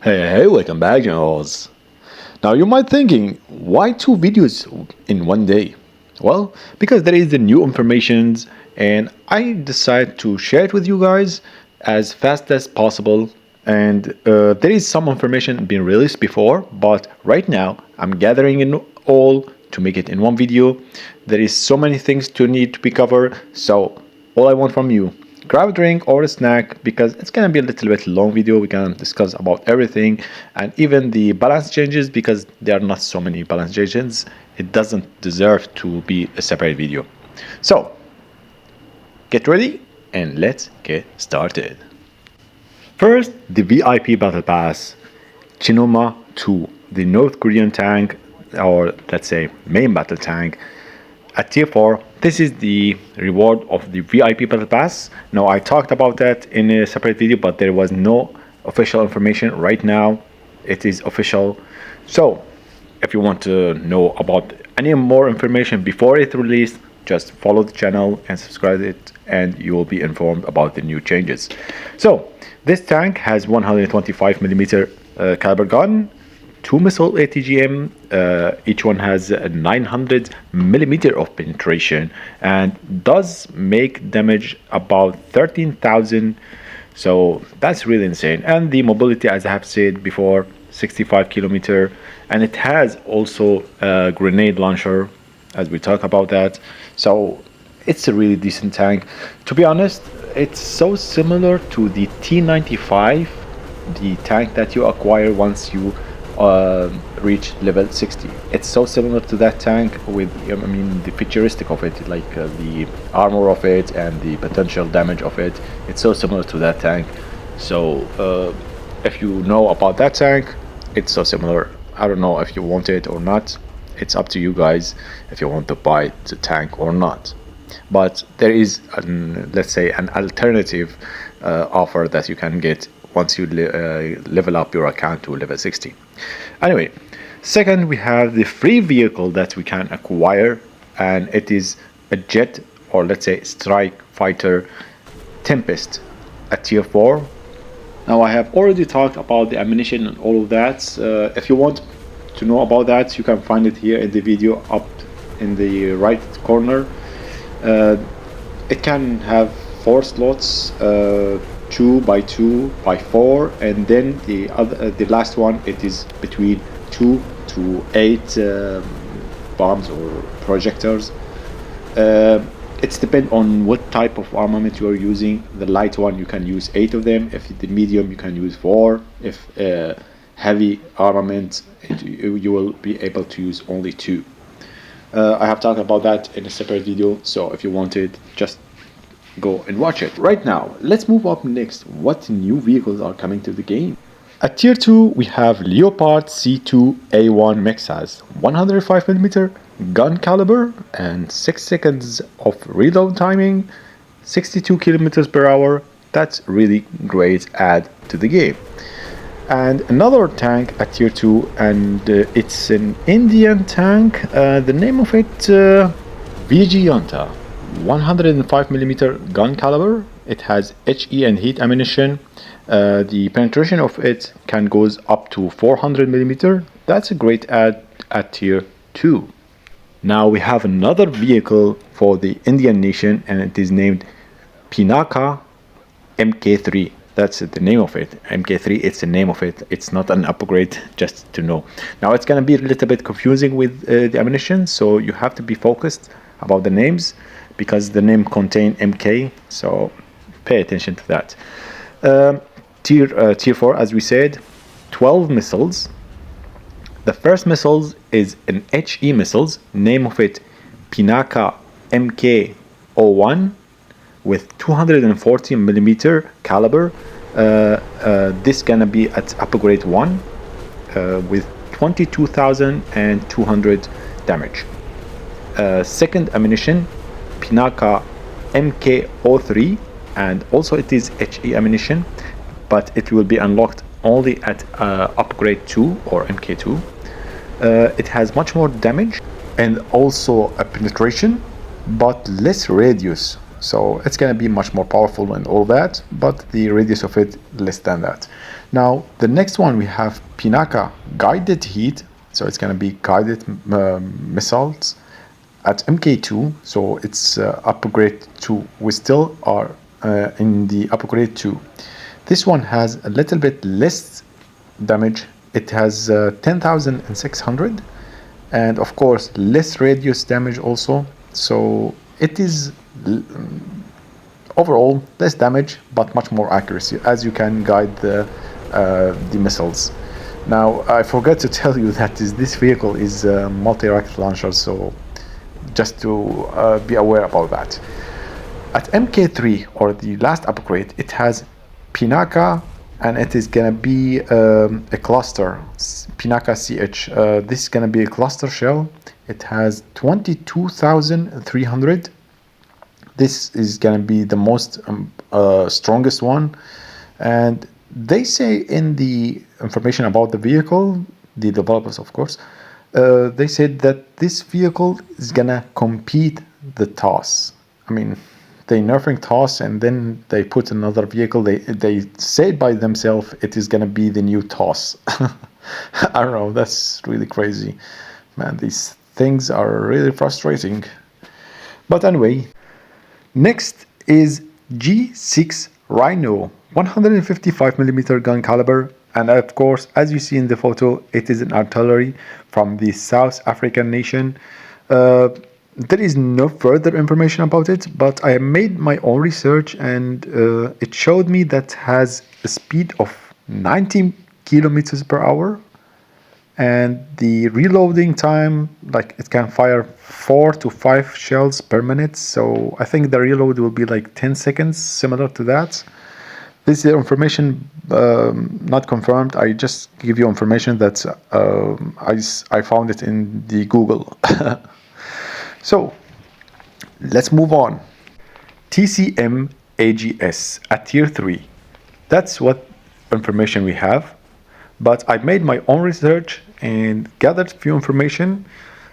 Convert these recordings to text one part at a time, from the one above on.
Hey, welcome back, Generals. Now you might thinking, why two videos in one day? Well, because there is the new informations and I decide to share it with you guys as fast as possible. And there is some information being released before, but right now I'm gathering in all to make it in one video. There is so many things to need to be covered, so all I want from you, grab a drink or a snack because it's gonna be a little bit long video. We're gonna discuss about everything and even the balance changes because there are not so many balance changes. It doesn't deserve to be a separate video. So get ready and let's get started. First, the VIP Battle Pass, Chinoma 2, the North Korean tank, or let's say main battle tank, at tier 4. This is the reward of the VIP Battle Pass. Now, I talked about that in a separate video, but there was no official information. Right now, it is official. So, if you want to know about any more information before it released, just follow the channel and subscribe it, and you will be informed about the new changes. So, this tank has 125 millimeter caliber gun, 2 missile ATGM, each one has a 900 millimeter of penetration and does make damage about 13,000. So that's really insane. And the mobility, as I have said before, 65 kilometer, and it has also a grenade launcher, as we talk about that. So it's a really decent tank. To be honest, it's so similar to the T95, the tank that you acquire once you reach level 60. It's so similar to that tank with, the futuristic of it, like the armor of it and the potential damage of it. It's so similar to that tank. So if you know about that tank, it's so similar. I don't know if you want it or not. It's up to you guys if you want to buy the tank or not. But there is, let's say, an alternative offer that you can get once you level up your account to level 60. Anyway, second, we have the free vehicle that we can acquire, and it is a jet, or let's say strike fighter Tempest at tier 4. Now, I have already talked about the ammunition and all of that. If you want to know about that, you can find it here in the video up in the right corner. It can have 4 slots, 2 by 2 by 4, and then the last one, it is between 2 to 8 bombs or projectors. It's depend on what type of armament you are using. The light one, you can use 8 of them. If the medium, you can use 4. If heavy armament, you will be able to use only 2. I have talked about that in a separate video, so if you want it, just go and watch it. Right now, let's move up next. What new vehicles are coming to the game? At tier 2, we have Leopard C2A1 Mexas, 105mm gun caliber and 6 seconds of reload timing, 62 kilometers per hour. That's really great add to the game. And another tank at tier 2, and it's an Indian tank. The name of it, Vigiyanta, 105mm gun caliber. It has HE and heat ammunition. The penetration of it can goes up to 400mm. That's a great add at tier 2. Now we have another vehicle for the Indian nation, and it is named Pinaka MK3. That's the name of it. MK3, it's the name of it. It's not an upgrade, just to know. Now it's gonna be a little bit confusing with the ammunition, so you have to be focused about the names because the name contain MK, so pay attention to that. Tier 4, as we said, 12 missiles. The first missiles is an HE missiles, name of it Pinaka MK01 with 240mm caliber. This gonna be at upgrade 1 with 22,200 damage. Second ammunition, Pinaka MK03, and also it is HE ammunition, but it will be unlocked only at upgrade 2 or MK2. It has much more damage and also a penetration, but less radius. So it's gonna be much more powerful and all that, but the radius of it less than that. Now, the next one we have Pinaka guided heat. So it's going to be guided missiles at MK2. So it's upgrade 2. We still are in the upgrade 2. This one has a little bit less damage. It has 10,600 and of course less radius damage also. So it is overall less damage but much more accuracy as you can guide the missiles. Now I forgot to tell you that this vehicle is a multi-rocket launcher, so just to be aware about that. At MK3 or the last upgrade, it has Pinaka and it is gonna be a cluster, Pinaka CH. This is gonna be a cluster shell. It has 22,300. This is gonna be the most strongest one, and they say in the information about the vehicle, the developers of course, they said that this vehicle is gonna compete the TOS. I mean, they nerfing TOS and then they put another vehicle. They say by themselves it is gonna be the new TOS. I don't know. That's really crazy, man. These things are really frustrating. But anyway, next is G6 Rhino, 155mm gun caliber, and of course, as you see in the photo, it is an artillery from the South African nation. There is no further information about it, but I made my own research and it showed me that has a speed of 90 kilometers per hour, and the reloading time, like it can fire 4 to 5 shells per minute. So I think the reload will be like 10 seconds, similar to that. This is information not confirmed. I just give you information that I found it in the Google. So let's move on. TCM AGS at tier 3. That's what information we have. But I made my own research and gathered few information.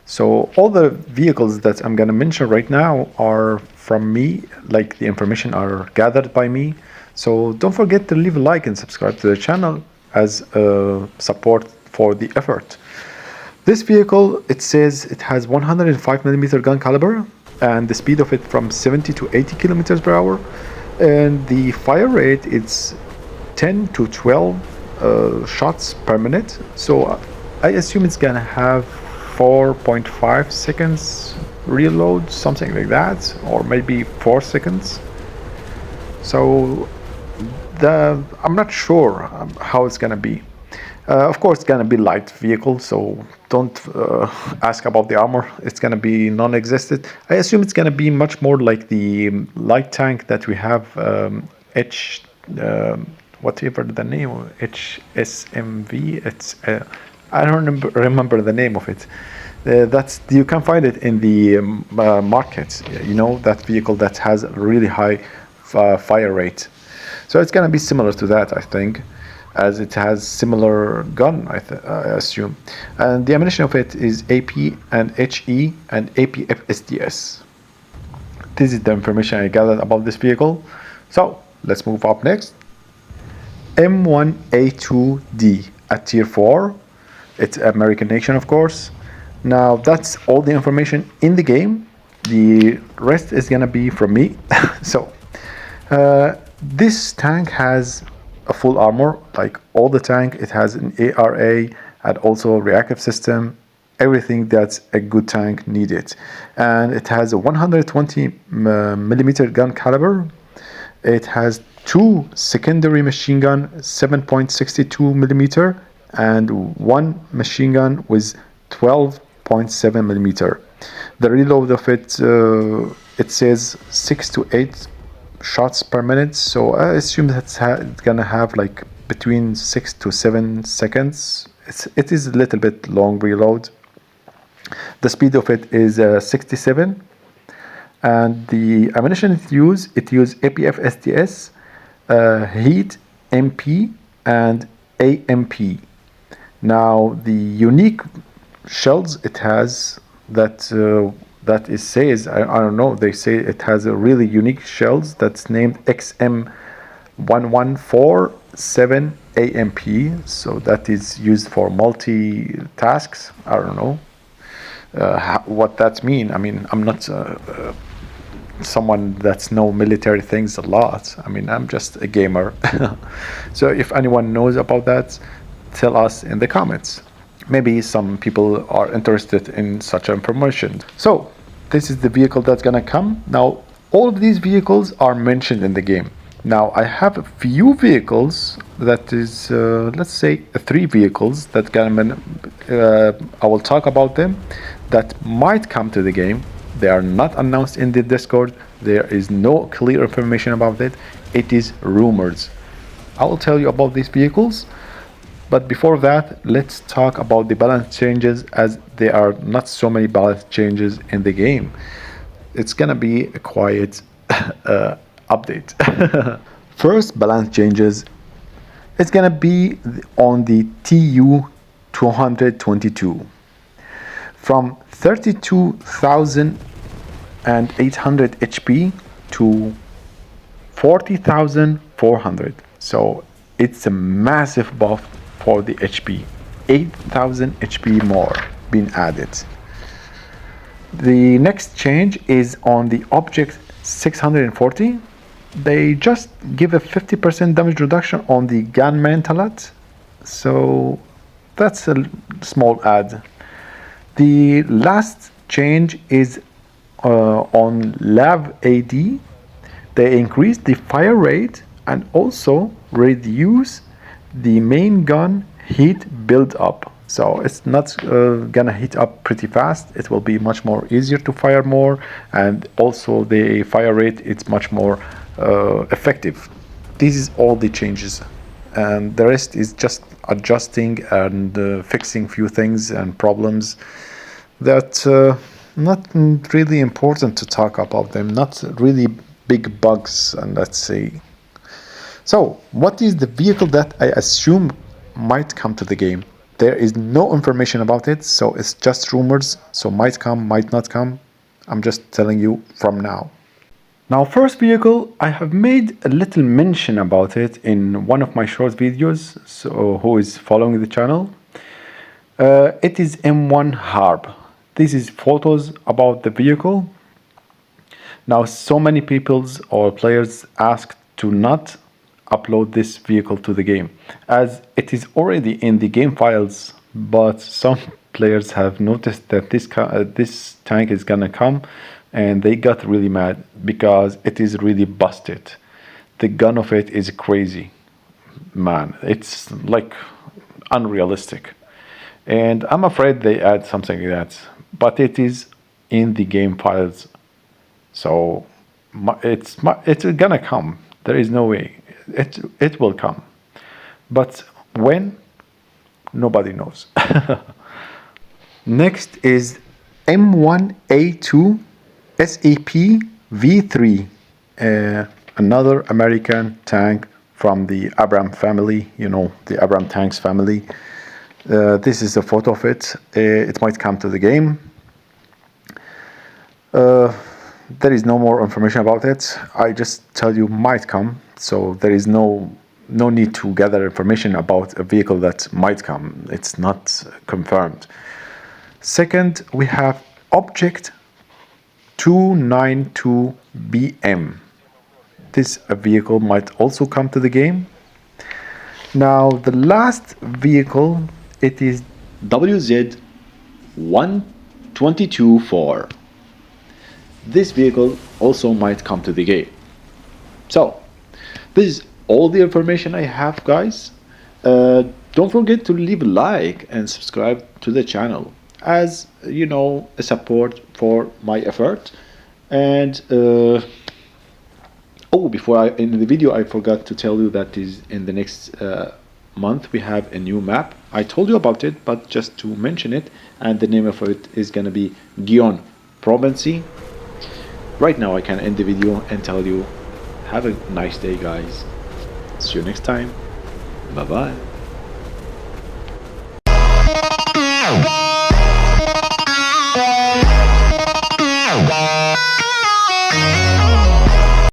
So all the vehicles that I'm gonna mention right now are from me, like the information are gathered by me. So don't forget to leave a like and subscribe to the channel as support for the effort. This vehicle, it says it has 105mm gun caliber and the speed of it from 70 to 80 kilometers per hour, and the fire rate is 10 to 12 shots per minute. So I assume it's gonna have 4.5 seconds reload, something like that, or maybe 4 seconds. So I'm not sure how it's gonna be. Of course, it's gonna be light vehicle, so don't ask about the armor. It's gonna be non-existent. I assume it's gonna be much more like the light tank that we have, whatever the name, HSMV. It's I don't remember the name of it. That's, you can find it in the market. You know, that vehicle that has a really high fire rate. So it's gonna be similar to that, I think, as it has similar gun, I assume. And the ammunition of it is AP and HE and APF SDS. This is the information I gathered about this vehicle. So let's move up next. M1A2D at tier 4. It's American nation, of course. Now that's all the information in the game. The rest is gonna be from me. So this tank has a full armor, like all the tank. It has an ARA and also a reactive system, everything that's a good tank needed. And it has a 120mm gun caliber. It has 2 secondary machine gun 7.62mm and 1 machine gun with 12.7mm. The reload of it, it says 6 to 8 shots per minute, so I assume that's it's gonna have like between 6 to 7 seconds. It is a little bit long reload. The speed of it is 67, and the ammunition it use APF SDS, heat, MP, and AMP. Now the unique shells it has, that it says, I don't know, they say it has a really unique shells that's named XM1147 AMP, so that is used for multi-tasks. I don't know what that mean. I mean, I'm not someone that's know military things a lot. I mean, I'm just a gamer. So if anyone knows about that, tell us in the comments. Maybe some people are interested in such information. So this is the vehicle that's gonna come. Now all of these vehicles are mentioned in the game. Now I have a few vehicles, that is let's say 3 vehicles that I will talk about them, that might come to the game. They are not announced in the Discord. There is no clear information about it. It is rumors. I will tell you about these vehicles, but before that, let's talk about the balance changes, as there are not so many balance changes in the game. It's gonna be a quiet update. First balance changes, it's gonna be on the TU 222 from 32,800 HP to 40,400. So it's a massive buff for the HP. 8,000 HP more being added. The next change is on the object 640. They just give a 50% damage reduction on the gunman talent. So that's a small add. The last change is on Lav AD. They increase the fire rate and also reduce the main gun heat build up. So it's not gonna heat up pretty fast. It will be much more easier to fire more, and also the fire rate, it's much more effective. This is all the changes, and the rest is just adjusting and fixing few things and problems that not really important to talk about them, not really big bugs, and let's say. So what is the vehicle that I assume might come to the game? There is no information about it, so it's just rumors, so might come, might not come. I'm just telling you from now. Now, first vehicle, I have made a little mention about it in one of my short videos, so who is following the channel. It is M1 Harp. This is photos about the vehicle. Now, so many people's or players asked to not upload this vehicle to the game, as it is already in the game files, but some players have noticed that this tank is gonna come, and they got really mad because it is really busted. The gun of it is crazy, man. It's like unrealistic, and I'm afraid they add something like that, but it is in the game files, so it's gonna come. There is no way. It will come, but when, nobody knows. Next is M1A2 SEP V3, another American tank from the Abram family. You know, the Abram tanks family. This is a photo of it. It might come to the game. There is no more information about it. I just tell you might come, so there is no need to gather information about a vehicle that might come. It's not confirmed. Second, we have Object 292BM. This vehicle might also come to the game. Now, the last vehicle, it is WZ1224. This vehicle also might come to the game. So, this is all the information I have, guys. Don't forget to leave a like and subscribe to the channel, as you know, a support for my effort. And before I end the video, I forgot to tell you that is in the next month we have a new map. I told you about it, but just to mention it, and the name of it is gonna be Gion Province. Right now I can end the video and tell you, have a nice day, guys. See you next time. Bye bye.